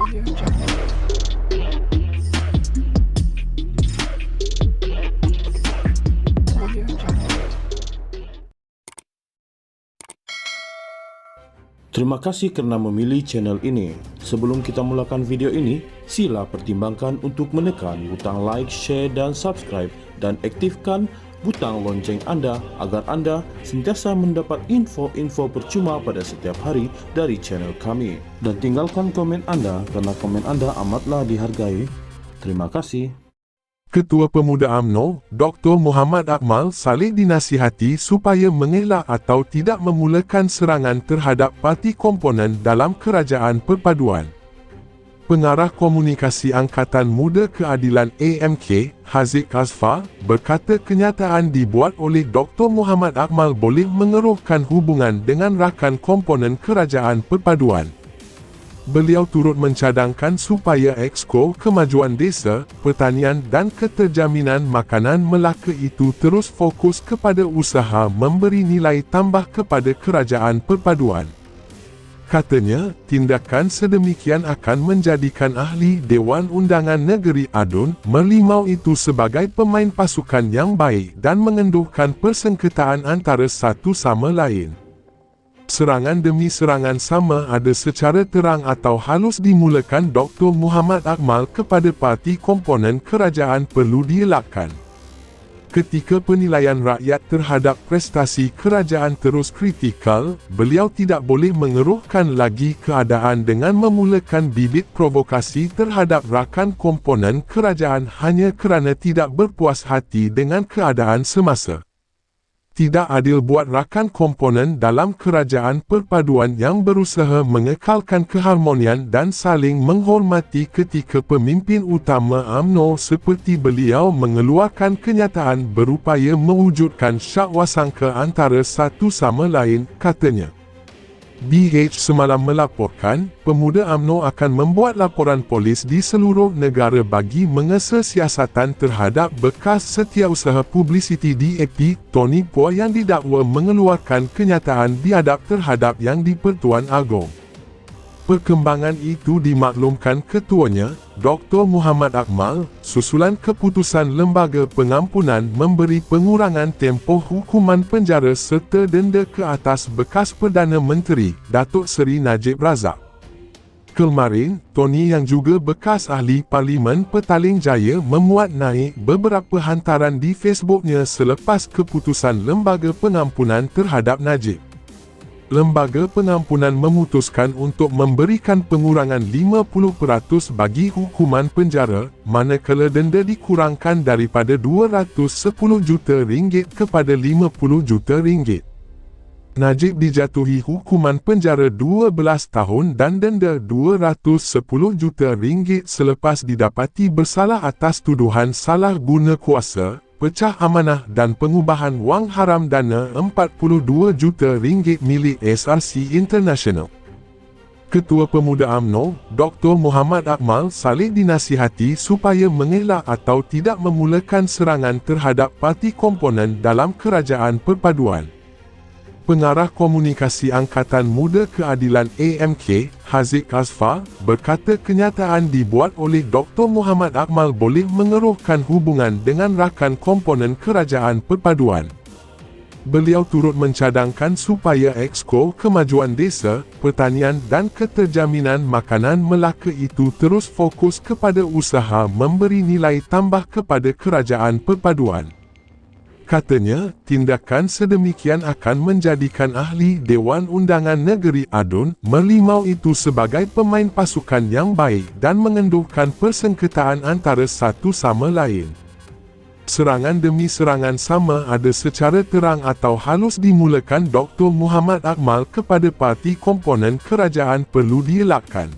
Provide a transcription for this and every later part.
Terima kasih kerana memilih channel ini. Sebelum kita mulakan video ini, sila pertimbangkan untuk menekan butang like, share dan subscribe dan aktifkan butang lonceng anda agar anda sentiasa mendapat info-info percuma pada setiap hari dari channel kami. Dan tinggalkan komen anda kerana komen anda amatlah dihargai. Terima kasih. Ketua Pemuda UMNO, Dr. Muhammad Akmal Saleh dinasihati supaya mengelak atau tidak memulakan serangan terhadap parti komponen dalam Kerajaan Perpaduan. Pengarah Komunikasi Angkatan Muda Keadilan AMK, Haziq Azfar, berkata kenyataan dibuat oleh Dr. Muhammad Akmal boleh mengeruhkan hubungan dengan rakan komponen Kerajaan Perpaduan. Beliau turut mencadangkan supaya Exco Kemajuan Desa, Pertanian dan Keterjaminan Makanan Melaka itu terus fokus kepada usaha memberi nilai tambah kepada Kerajaan Perpaduan. Katanya, tindakan sedemikian akan menjadikan ahli Dewan Undangan Negeri ADUN melimau itu sebagai pemain pasukan yang baik dan mengenduhkan persengketaan antara satu sama lain. Serangan demi serangan sama ada secara terang atau halus dimulakan Dr. Muhammad Akmal kepada parti komponen kerajaan perlu dielakkan. Ketika penilaian rakyat terhadap prestasi kerajaan terus kritikal, beliau tidak boleh mengeruhkan lagi keadaan dengan memulakan bibit provokasi terhadap rakan komponen kerajaan hanya kerana tidak berpuas hati dengan keadaan semasa. Tidak adil buat rakan komponen dalam Kerajaan Perpaduan yang berusaha mengekalkan keharmonian dan saling menghormati ketika pemimpin utama UMNO seperti beliau mengeluarkan kenyataan berupaya mewujudkan syakwasangka antara satu sama lain, katanya. BH semalam melaporkan, pemuda UMNO akan membuat laporan polis di seluruh negara bagi mengesa siasatan terhadap bekas setiausaha publicity DAP, Tony Poa yang didakwa mengeluarkan kenyataan biadab terhadap Yang di-Pertuan Agong. Perkembangan itu dimaklumkan ketuanya, Dr. Muhammad Akmal, susulan keputusan Lembaga Pengampunan memberi pengurangan tempoh hukuman penjara serta denda ke atas bekas Perdana Menteri, Datuk Seri Najib Razak. Kemarin, Tony yang juga bekas ahli Parlimen Petaling Jaya memuat naik beberapa hantaran di Facebooknya selepas keputusan Lembaga Pengampunan terhadap Najib. Lembaga Pengampunan memutuskan untuk memberikan pengurangan 50% bagi hukuman penjara, manakala denda dikurangkan daripada RM210 juta kepada RM50 juta. Najib dijatuhi hukuman penjara 12 tahun dan denda RM210 juta selepas didapati bersalah atas tuduhan salah guna kuasa, pecah amanah dan pengubahan wang haram dana RM42 juta milik SRC International. Ketua Pemuda UMNO, Dr. Muhammad Akmal Saleh dinasihati supaya mengelak atau tidak memulakan serangan terhadap parti komponen dalam Kerajaan Perpaduan. Pengarah Komunikasi Angkatan Muda Keadilan AMK, Haziq Azfar, berkata kenyataan dibuat oleh Dr. Muhammad Akmal boleh mengeruhkan hubungan dengan rakan komponen Kerajaan Perpaduan. Beliau turut mencadangkan supaya Exco Kemajuan Desa, Pertanian dan Keterjaminan Makanan Melaka itu terus fokus kepada usaha memberi nilai tambah kepada Kerajaan Perpaduan. Katanya, tindakan sedemikian akan menjadikan ahli Dewan Undangan Negeri ADUN melimau itu sebagai pemain pasukan yang baik dan mengenduhkan persengketaan antara satu sama lain. Serangan demi serangan sama ada secara terang atau halus dimulakan Dr. Muhammad Akmal kepada parti komponen kerajaan perlu dielakkan.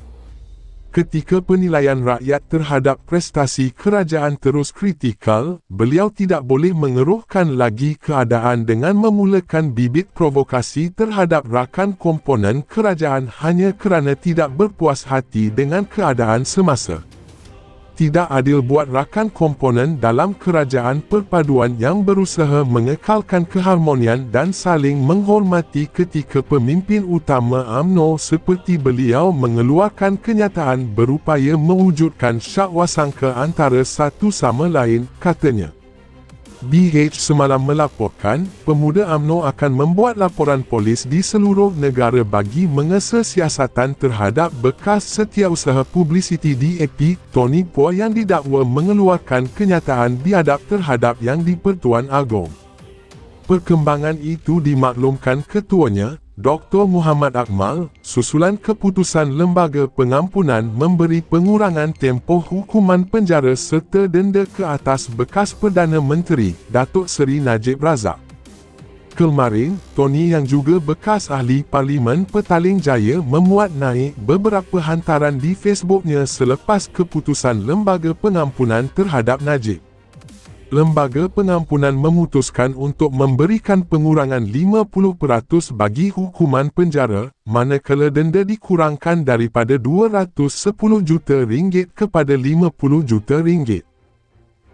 Ketika penilaian rakyat terhadap prestasi kerajaan terus kritikal, beliau tidak boleh mengeruhkan lagi keadaan dengan memulakan bibit provokasi terhadap rakan komponen kerajaan hanya kerana tidak berpuas hati dengan keadaan semasa. tidak adil buat rakan komponen dalam kerajaan perpaduan yang berusaha mengekalkan keharmonian dan saling menghormati ketika pemimpin utama UMNO seperti beliau mengeluarkan kenyataan berupaya mewujudkan syakwasangka antara satu sama lain, katanya. BH semalam melaporkan, pemuda UMNO akan membuat laporan polis di seluruh negara bagi mengesa siasatan terhadap bekas setiausaha publisiti DAP, Tony Poh yang didakwa mengeluarkan kenyataan biadab terhadap Yang di-Pertuan Agong. Perkembangan itu dimaklumkan ketuanya, Dr. Muhammad Akmal, susulan keputusan Lembaga Pengampunan memberi pengurangan tempoh hukuman penjara serta denda ke atas bekas Perdana Menteri, Datuk Seri Najib Razak. Kemarin, Tony yang juga bekas ahli Parlimen Petaling Jaya memuat naik beberapa hantaran di Facebooknya selepas keputusan Lembaga Pengampunan terhadap Najib. Lembaga Pengampunan memutuskan untuk memberikan pengurangan 50% bagi hukuman penjara, manakala denda dikurangkan daripada RM210 juta kepada RM50 juta.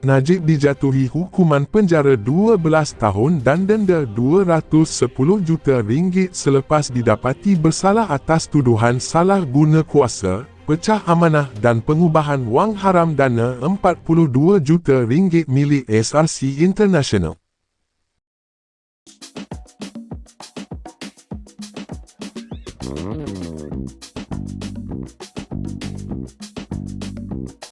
Najib dijatuhi hukuman penjara 12 tahun dan denda RM210 juta selepas didapati bersalah atas tuduhan salah guna kuasa, pecah amanah dan pengubahan wang haram dana RM42 juta milik SRC International.